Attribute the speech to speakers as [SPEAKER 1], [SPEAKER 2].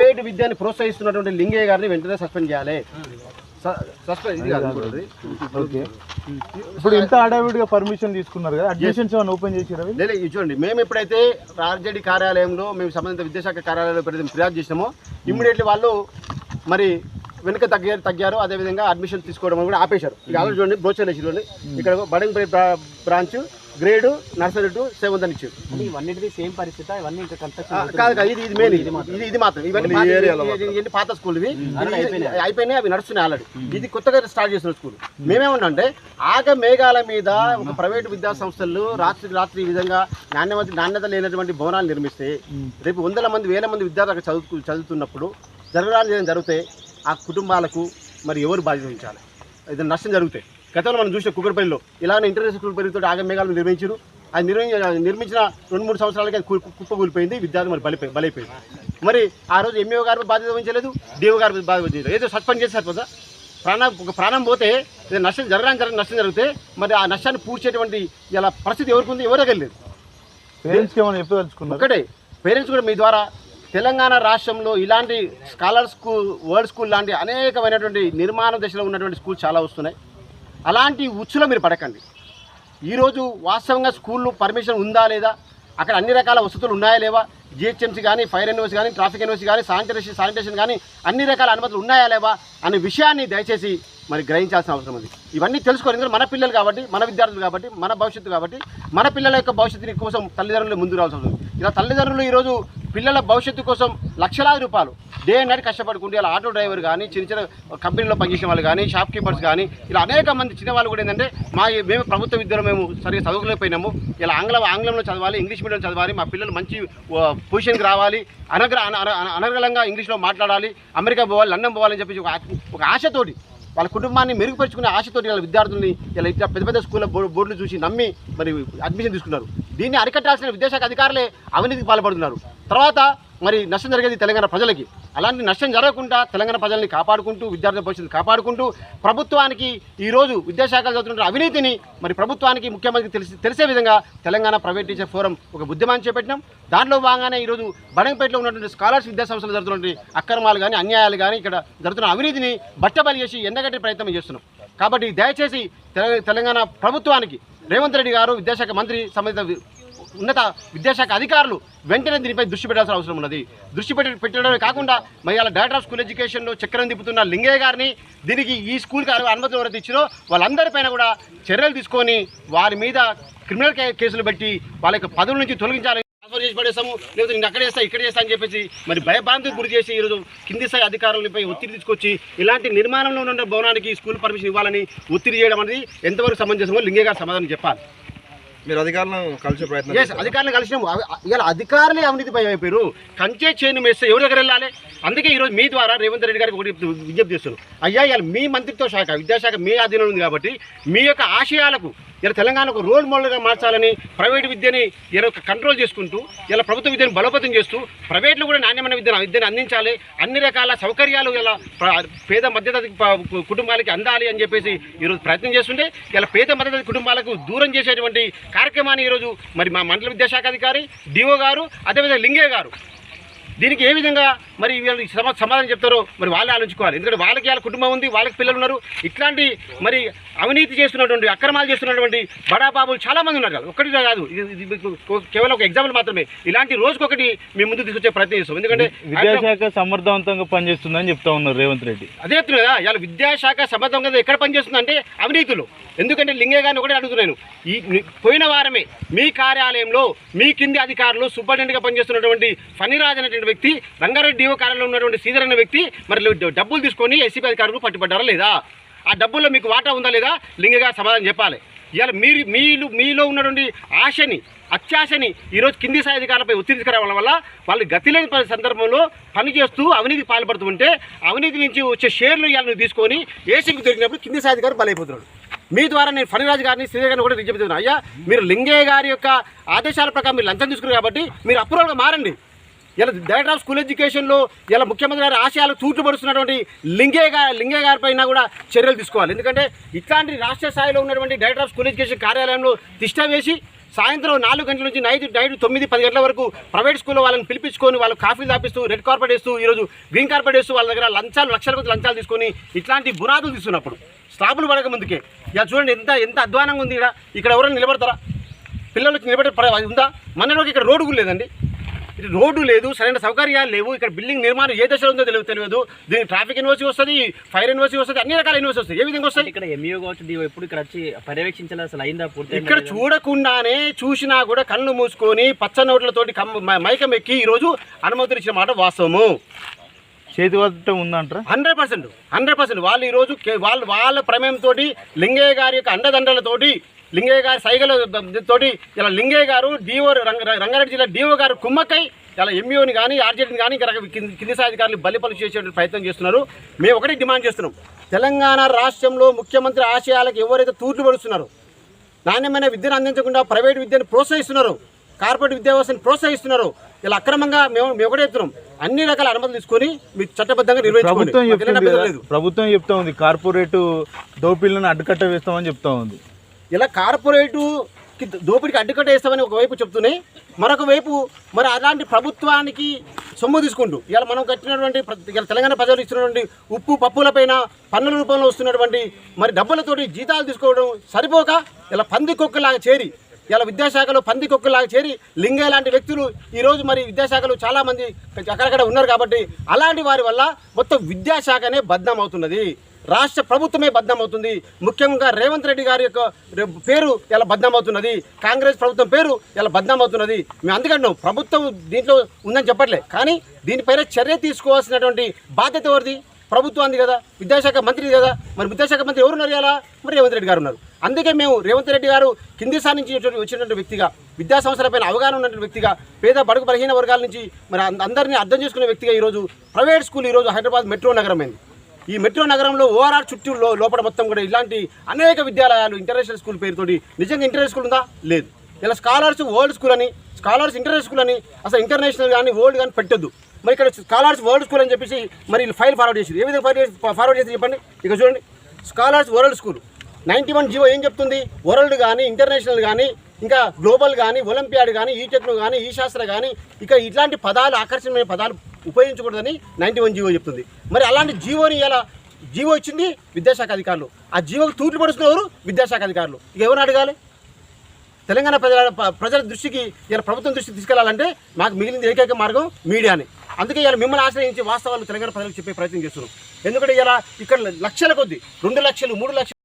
[SPEAKER 1] Private విద్యని ప్రోత్సహిస్తున్నటువంటి లింగయ్య గారిని వెంటనే సస్పెండ్ చేయాలి.
[SPEAKER 2] ఇప్పుడు ఎంత హడావిడిగా పర్మిషన్ తీసుకున్నారు కదా, అడ్మిషన్స్ ఏమైనా ఓపెన్ చేసారు?
[SPEAKER 1] లేదు, చూడండి, మేము ఎప్పుడైతే ఆర్జేడీ కార్యాలయంలో మేము సంబంధిత విద్యాశాఖ కార్యాలయంలో ఫిర్యాదు చేసినామో ఇమ్మీడియట్లీ వాళ్ళు మరి వెనుక తగ్గారు. అదేవిధంగా అడ్మిషన్ తీసుకోవడం కూడా ఆపేశారు. ఇక ఆల్రెడీ చూడండి, బ్రోచర్ వేసి చూడండి, ఇక్కడ Badangpet branch grade nursery to 7th అని ఇచ్చారు.
[SPEAKER 3] ఇవన్నీ సేమ్ పరిస్థితి, ఇవన్నీ ఇంకా
[SPEAKER 1] కాదు, ఇది మెయిన్, ఇది మాత్రం ఇవన్నీ పాత స్కూల్ ఇవి అయిపోయినాయి, అవి నడుస్తున్నాయి ఆల్రెడీ. ఇది కొత్తగా స్టార్ట్ చేసిన స్కూల్. మేమేమన్నా ఆగ మేఘాల మీద ఒక ప్రైవేటు విద్యా సంస్థలు రాత్రి ఈ విధంగా నాణ్యత లేనటువంటి భవనాలు నిర్మిస్తే రేపు వేల మంది విద్యార్థులకు చదువుతున్నప్పుడు జరగడానికి జరిగితే ఆ కుటుంబాలకు మరి ఎవరు బాధ్యత వహించాలి? ఏదైనా నష్టం జరుగుతాయి. గతంలో మనం చూసిన కుక్కడపల్లిలో ఇలానే ఇంటర్నేషనల్ స్కూల్ పేరుతో ఆగ మేఘాలను నిర్మించారు. అది నిర్మించిన 2-3 సంవత్సరాలకి అది కుప్పకూలిపోయింది, విద్యార్థి మరి బలైపోయింది. మరి ఆ రోజు ఎంఈఓ గారు బాధ్యత వహించలేదు, డిఓ గారు బాధ్యత వహించలేదు. ఏదో సస్పెండ్ చేసి సరిపోదా? ప్రాణం పోతే నష్టం నష్టం జరిగితే మరి ఆ నష్టాన్ని పూడ్చేటువంటి ఇలా పరిస్థితి ఎవరికి ఉంది? ఎవరికి వెళ్ళలేదు.
[SPEAKER 2] పేరెంట్స్కి ఏమైనా చెప్పదలుచుకున్నారు?
[SPEAKER 1] ఒకటే, పేరెంట్స్ కూడా మీ ద్వారా తెలంగాణ రాష్ట్రంలో ఇలాంటి స్కాలర్ స్కూల్, వరల్డ్ స్కూల్ లాంటి అనేకమైనటువంటి నిర్మాణ దశలో ఉన్నటువంటి స్కూల్ చాలా వస్తున్నాయి. అలాంటి ఉచ్చులో మీరు పడకండి. ఈరోజు వాస్తవంగా స్కూల్లో పర్మిషన్ ఉందా లేదా, అక్కడ అన్ని రకాల వసతులు ఉన్నాయా లేవా, జిహెచ్ఎంసీ కానీ, ఫైర్ ఎన్ఓసి కానీ, ట్రాఫిక్ ఎన్ఓసి కానీ, శానిటేషన్ కానీ అన్ని రకాల అనుమతులు ఉన్నాయా లేవా అనే విషయాన్ని దయచేసి మరి గ్రహించాల్సిన అవసరం ఉంది. ఇవన్నీ తెలుసుకోవాలి. ఎందుకంటే మన పిల్లలు కాబట్టి, మన విద్యార్థులు కాబట్టి, మన భవిష్యత్తు కాబట్టి, మన పిల్లల యొక్క భవిష్యత్తు కోసం తల్లిదండ్రులు ముందుకు రావాల్సి ఉంటుంది. ఇలా తల్లిదండ్రులు ఈరోజు పిల్లల భవిష్యత్తు కోసం లక్షలాది రూపాయలు డే అండ్ నైట్ కష్టపడుకుంటూ ఇలా ఆటో డ్రైవర్ కానీ, చిన్న కంపెనీలో పనిచేసిన వాళ్ళు కానీ, షాప్ కీపర్స్ కానీ, ఇలా అనేక మంది చిన్నవాళ్ళు కూడా ఏంటంటే మేము ప్రభుత్వ విద్యలో మేము సరిగ్గా చదువుకోలేకపోయినాము, ఇలా ఆంగ్లంలో చదవాలి, ఇంగ్లీష్ మీడియం చదవాలి, మా పిల్లలు మంచి పొజిషన్కి రావాలి, అనర్గళంగా ఇంగ్లీష్లో మాట్లాడాలి, అమెరికా పోవాలి, లండన్ పోవాలని చెప్పేసి ఒక ఆశతోటి వాళ్ళ కుటుంబాన్ని మెరుగుపరుచుకునే ఆశతోటి వాళ్ళ విద్యార్థుల్ని ఇలా ఇట్లా పెద్ద స్కూళ్ళ బోర్డులు చూసి నమ్మి మరి అడ్మిషన్ తీసుకున్నారు. దీన్ని అరికట్టాల్సిన విద్యాశాఖ అధికారులే అవినీతికి పాల్పడుతున్నారు. తర్వాత మరి నష్టం జరిగేది తెలంగాణ ప్రజలకి. అలాంటి నష్టం జరగకుండా తెలంగాణ ప్రజల్ని కాపాడుకుంటూ, విద్యార్థుల భవిష్యత్తు కాపాడుకుంటూ, ప్రభుత్వానికి ఈరోజు విద్యాశాఖలో జరుగుతున్న అవినీతిని మరి ప్రభుత్వానికి, ముఖ్యమంత్రికి తెలిసే విధంగా తెలంగాణ ప్రైవేట్ టీచర్ ఫోరం ఒక ఉద్యమాన్ని చేపట్టినాం. దాంట్లో భాగంగానే ఈరోజు బడంగపేటలో ఉన్నటువంటి స్కాలర్స్ విద్యాసంస్థలు జరుగుతున్నటువంటి అక్రమాలు కానీ, అన్యాయాలు కానీ, ఇక్కడ జరుగుతున్న అవినీతిని బట్టబయలు చేసి ఎండగట్టే ప్రయత్నం చేస్తున్నాం. కాబట్టి దయచేసి తెలంగాణ ప్రభుత్వానికి రేవంత్ రెడ్డి గారు, విద్యాశాఖ మంత్రి, సంబంధిత ఉన్నత విద్యాశాఖ అధికారులు వెంటనే దీనిపై దృష్టి పెట్టాల్సిన అవసరం ఉన్నది. దృష్టి పెట్టడమే కాకుండా మరి అలా డైరెక్టర్ ఆఫ్ స్కూల్ ఎడ్యుకేషన్లో చక్రం తిప్పుతున్న లింగయ్య గారిని, దీనికి ఈ స్కూల్కి అనుమతులు ఎవరైతే ఇచ్చినో వాళ్ళందరిపైన కూడా చర్యలు తీసుకొని వారి మీద క్రిమినల్ కేసులు పెట్టి వాళ్ళ యొక్క పదవుల నుంచి తొలగించాలని, ట్రాన్స్ఫర్ చేసి పడేస్తాము, లేకపోతే నేను అక్కడ చేస్తా ఇక్కడ చేస్తా అని చెప్పేసి మరి భయభ్రాంతికి గురి చేసి ఈరోజు కింది స్థాయి అధికారులపై ఒత్తిడి తీసుకొచ్చి ఇలాంటి నిర్మాణంలో ఉన్న భవనానికి స్కూల్ పర్మిషన్ ఇవ్వాలని ఒత్తిడి చేయడం అనేది ఎంతవరకు సమంజసమో లింగయ్య గారు సమాధానం చెప్పాలి.
[SPEAKER 4] మీరు అధికారులను కలిసే ప్రయత్నం?
[SPEAKER 1] అధికారులను కలిసినాము. ఇలా అధికారులే అవినీతిపై అయిపోయారు. కంచే చేను వేస్తే ఎవరి దగ్గర వెళ్ళాలి? అందుకే ఈరోజు మీ ద్వారా రేవంత్ రెడ్డి గారికి ఒకటి విజ్ఞప్తి చేస్తున్నాను. అయ్యా, ఇలా మీ మంత్రిత్వ శాఖ, విద్యాశాఖ మీ ఆధీనంలో ఉంది కాబట్టి మీ యొక్క ఆశయాలకు ఇలా తెలంగాణకు రోల్ మోడల్గా మార్చాలని, ప్రైవేటు విద్యని ఇలా కంట్రోల్ చేసుకుంటూ ఇలా ప్రభుత్వ విద్యను బలోపేతం చేస్తూ ప్రైవేట్లో కూడా నాణ్యమైన విద్యను అందించాలి, అన్ని రకాల సౌకర్యాలు ఇలా పేద మధ్యతరగతి కుటుంబాలకి అందాలి అని చెప్పేసి ఈరోజు ప్రయత్నం చేస్తుంటే ఇలా పేద మధ్యతరగతి కుటుంబాలకు దూరం చేసేటువంటి కార్యక్రమాన్ని ఈరోజు మరి మా మండల విద్యాశాఖ అధికారి, డిఓ గారు, అదేవిధంగా లింగయ్య గారు దీనికి ఏ విధంగా మరి వీళ్ళు సమాధానం చెప్తారో మరి వాళ్ళే ఆలోచించుకోవాలి. ఎందుకంటే వాళ్ళకి వాళ్ళ కుటుంబం ఉంది, వాళ్ళకి పిల్లలు ఉన్నారు. ఇట్లాంటి మరి అవినీతి చేస్తున్నటువంటి, అక్రమాలు చేస్తున్నటువంటి బడాబాబులు చాలామంది ఉన్నారు. ఒకటి కాదు, ఇది కేవలం ఒక ఎగ్జాంపుల్ మాత్రమే. ఇలాంటి రోజుకొకటి మీ ముందు తీసుకొచ్చే ప్రయత్నం చేస్తాం. ఎందుకంటే
[SPEAKER 2] విద్యాశాఖ సమర్థవంతంగా పనిచేస్తుందని చెప్తా ఉన్నారు రేవంత్ రెడ్డి.
[SPEAKER 1] అదే చెప్తున్నా కదా, ఇవాళ విద్యాశాఖ సమర్థవంతంగా ఎక్కడ పనిచేస్తుందంటే అవినీతులు. ఎందుకంటే లింగయ్య గారిని ఒకటే అడుగుతున్నాను, ఈ పోయిన వారమే మీ కార్యాలయంలో మీ కింది అధికారులు సూపరింటెండెంట్గా పనిచేస్తున్నటువంటి ఫణిరాజ్ అనేటువంటి వ్యక్తి, రంగారెడ్డి డిఓ కార్యాలయంలో ఉన్నటువంటి శ్రీధర్ అనే వ్యక్తి మరి డబ్బులు తీసుకొని ఎస్సీపీ అధికారులు పట్టుబడ్డారా లేదా? ఆ డబ్బుల్లో మీకు వాటా ఉందా లేదా? లింగయ్య గారు సమాధానం చెప్పాలి. ఇవాళ మీలో ఉన్నటువంటి ఆశని, అత్యాశని ఈరోజు కింది స్థాయి అధికారులపై ఒత్తిడి తీసుకురావడం వల్ల వాళ్ళు గతిలేని సందర్భంలో పనిచేస్తూ అవినీతి పాల్పడుతుంటే అవినీతి నుంచి వచ్చే షేర్లు ఇవాళ తీసుకొని ఏసీకి దొరికినప్పుడు కింది స్థాయి అధికారులు బలైపోతున్నాడు. మీ ద్వారా నేను ఫణిరాజ్ గారిని, శ్రీధర్ గారిని కూడా విజ్ఞప్తి, అయ్యా మీరు లింగయ్య గారి యొక్క ఆదేశాల ప్రకారం మీరు లంచం తీసుకున్నారు కాబట్టి మీరు అప్రూవల్గా మారండి. ఇలా డైరెక్టర్ ఆఫ్ స్కూల్ ఎడ్యుకేషన్లో ఇలా ముఖ్యమంత్రి గారి ఆశయాలు తూటుపడుతున్నటువంటి లింగయ్య గారి పైన కూడా చర్యలు తీసుకోవాలి. ఎందుకంటే ఇట్లాంటి రాష్ట్ర స్థాయిలో ఉన్నటువంటి డైరెక్టర్ ఆఫ్ స్కూల్ ఎడ్యుకేషన్ కార్యాలయంలో తిష్ట వేసి సాయంత్రం 4 గంటల నుంచి నైట్ 9-10 గంటల వరకు ప్రైవేట్ స్కూల్లో వాళ్ళని పిలిపించుకొని వాళ్ళు కాఫీలు తాపిస్తూ రెడ్ కార్పెట్ వేస్తూ ఈరోజు గ్రీన్ కార్పెట్ వేస్తూ వాళ్ళ దగ్గర లక్షల కొద్ది లంచాలు తీసుకొని ఇట్లాంటి బునాదులు తీసుకున్నప్పుడు స్లాబులు పడక ముందుకే ఇక చూడండి ఎంత అధ్వానంగా ఉంది. ఇక్కడ ఎవరైనా నిలబడతారా? పిల్లలు నిలబడే ఉందా? మన ఇక్కడ రోడ్డు కూడా లేదండి. రోడ్డు లేదు, సరైన సౌకర్యాలు లేవు. ఇక్కడ బిల్డింగ్ నిర్మాణం ఏ దశలో ఉందో తెలియదు. దీనికి ట్రాఫిక్ యూనివర్సిటీ వస్తుంది, ఫైర్ యూనివర్సిటీ వస్తుంది, అన్ని రకాల యూనివర్సిటీ వస్తాయి. ఏ విధంగా వస్తాయి?
[SPEAKER 3] ఇక్కడ ఎంఈఓ కావచ్చు డిఓ ఎప్పుడు ఇక్కడ వచ్చి పర్యవేక్షించాలి అసలు అయిందా పూర్తి?
[SPEAKER 1] ఇక్కడ చూడకుండానే చూసినా కూడా కళ్ళు మూసుకొని పచ్చ నోట్లతోటి మైకం ఎక్కి ఈరోజు అనుమతులు ఇచ్చిన మాట వాస్తవము.
[SPEAKER 2] చేతి వద్దం ఉందంటారా?
[SPEAKER 1] 100% వాళ్ళు ఈరోజు వాళ్ళ ప్రమేయంతో లింగయ్య గారి యొక్క అండదండలతోటి లింగయ్య గారి సైగలతోటి ఇలా లింగయ్య గారు డిఓ రంగారెడ్డి జిల్లా డిఓ గారు కుమ్మక్కై ఇలా ఎంఈఓని కానీ ఆర్జేడీని కానీ ఇంకా కింది స్థాయి అధికారులు బలిపలు చేసే ప్రయత్నం చేస్తున్నారు. మేము ఒకటి డిమాండ్ చేస్తున్నాం, తెలంగాణ రాష్ట్రంలో ముఖ్యమంత్రి ఆశయాలకు ఎవరైతే తూట్లు పడుతున్నారో, నాణ్యమైన విద్యను అందించకుండా ప్రైవేట్ విద్యను ప్రోత్సహిస్తున్నారు, కార్పొరేట్ విద్యా వ్యవస్థను ప్రోత్సహిస్తున్నారు, ఇలా అక్రమంగా మేము ఒకటే చెప్తున్నాం, అన్ని రకాల అనుమతులు తీసుకొని మీరు చట్టబద్ధంగా నిర్వహించుకోండి.
[SPEAKER 2] ప్రభుత్వం చెప్తా ఉంది కార్పొరేట్ దోపిళ్ళను అడ్డుకట్ట వేస్తామని చెప్తా ఉంది.
[SPEAKER 1] ఇలా కార్పొరేటు దోపిడికి అడ్డుకట్ట వేస్తామని ఒకవైపు చెప్తున్నాయి, మరొక వైపు మరి అలాంటి ప్రభుత్వానికి సొమ్ము తీసుకుంటూ ఇలా మనం కట్టినటువంటి ఇలా తెలంగాణ ప్రజలు ఇస్తున్నటువంటి ఉప్పు పప్పులపైన పన్నుల రూపంలో వస్తున్నటువంటి మరి డబ్బులతోటి జీతాలు తీసుకోవడం సరిపోక ఇలా పందికొక్కలాగా చేరి ఇలా విద్యాశాఖలో పందికొక్కలాగా చేరి లింగయ్య లాంటి వ్యక్తులు ఈరోజు మరి విద్యాశాఖలో చాలామంది అక్కడక్కడ ఉన్నారు. కాబట్టి అలాంటి వారి వల్ల మొత్తం విద్యాశాఖనే బద్నాం అవుతున్నది, రాష్ట్ర ప్రభుత్వమే బద్నాం అవుతుంది. ముఖ్యంగా రేవంత్ రెడ్డి గారి యొక్క పేరు ఇలా బద్నాం అవుతున్నది, కాంగ్రెస్ ప్రభుత్వం పేరు ఇలా బద్నాం అవుతున్నది. మేము అందుకంటున్నాం ప్రభుత్వం దీంట్లో ఉందని చెప్పట్లే, కానీ దీనిపైన చర్య తీసుకోవాల్సినటువంటి బాధ్యత ఎవరిది? ప్రభుత్వానికి కదా, విద్యాశాఖ మంత్రి కదా. మరి విద్యాశాఖ మంత్రి ఎవరున్నారు ఇలా? మరి రేవంత్ రెడ్డి గారు ఉన్నారు. అందుకే మేము రేవంత్ రెడ్డి గారు కింది స్థాయి నుంచి వచ్చినటువంటి వ్యక్తిగా, విద్యా సంస్థలపైన అవగాహన ఉన్నటువంటి వ్యక్తిగా, పేద బడుగు బలహీన వర్గాల నుంచి మరి అందరినీ అర్థం చేసుకునే వ్యక్తిగా ఈరోజు ప్రైవేట్ స్కూల్ ఈరోజు హైదరాబాద్ మెట్రో నగరం అయింది. ఈ మెట్రో నగరంలో ఓఆర్ఆర్ చుట్టూ లోపల మొత్తం కూడా ఇలాంటి అనేక విద్యాలయాలు ఇంటర్నేషనల్ స్కూల్ పేరుతోటి నిజంగా ఇంటర్నేషనల్ స్కూల్ ఉందా? లేదు. ఇలా స్కాలర్స్ వరల్డ్ స్కూల్ అని, స్కాలర్స్ ఇంటర్నేషనల్ స్కూల్ అని, అసలు ఇంటర్నేషనల్ కానీ వరల్డ్ కానీ పెట్టొద్దు. మరి ఇక్కడ స్కాలర్స్ వరల్డ్ స్కూల్ అని చెప్పేసి మరి ఫైల్ ఫార్వర్డ్ చేసి ఏ విధంగా ఫార్వర్డ్ చేసి చెప్పండి. ఇక చూడండి, స్కాలర్స్ వరల్డ్ స్కూల్ 91 జీవో ఏం చెప్తుంది? వరల్డ్ కానీ ఇంటర్నేషనల్ కానీ ఇంకా గ్లోబల్ కానీ ఒలింపియాడ్ కానీ ఈ టెక్నో కానీ ఈ శాస్త్ర కానీ ఇక ఇట్లాంటి పదాలు ఆకర్షణీయమైన పదాలు ఉపయోగించకూడదని 91 జీవో చెప్తుంది. మరి అలాంటి జీవోని ఇలా జీవో ఇచ్చింది విద్యాశాఖ అధికారులు, ఆ జీవోకి తూట్లు పడుతున్నవారు విద్యాశాఖ అధికారులు. ఇక ఎవరు అడగాలి? తెలంగాణ ప్రజల దృష్టికి ఇలా ప్రభుత్వం దృష్టికి తీసుకెళ్లాలంటే మాకు మిగిలిన ఏకైక మార్గం మీడియాని. అందుకే ఇలా మిమ్మల్ని ఆశ్రయించి వాస్తవాలు తెలంగాణ ప్రజలకు చెప్పే ప్రయత్నం చేస్తున్నాం. ఎందుకంటే ఇలా ఇక్కడ లక్షల కొద్ది 2 లక్షలు 3 లక్షలు